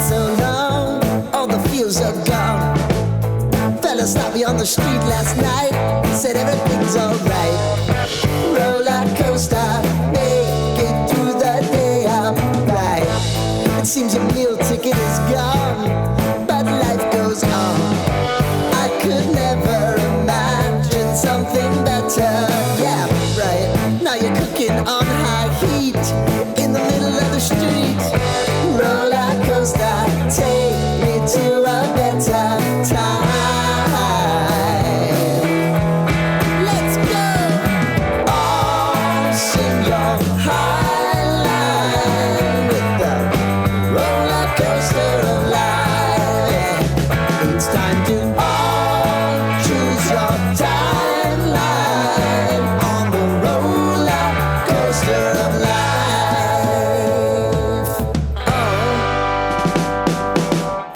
so long, all the feels are gone. Fella stopped me on the street last night, said everything's alright. Roller coaster, make it through the day, alright. It seems your meal ticket is gone, but life goes on. I could never imagine something better. Yeah, right. Now you're cooking on high heat in the middle of the street. Roller coaster, take me to a better time. Let's go. All sing your high line with the roller coaster of life. It's time to all choose your timeline on the roller coaster of life.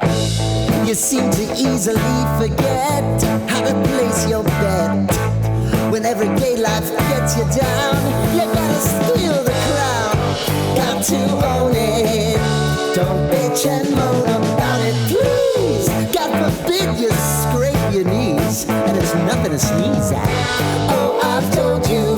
Oh, you seem to easily forget how to place your bet. When everyday life gets you down, you gotta steal the crown. Got to own it. Don't bitch and moan about it, please. God forbid you scrape your knees, and it's nothing to sneeze at. Oh, I've told you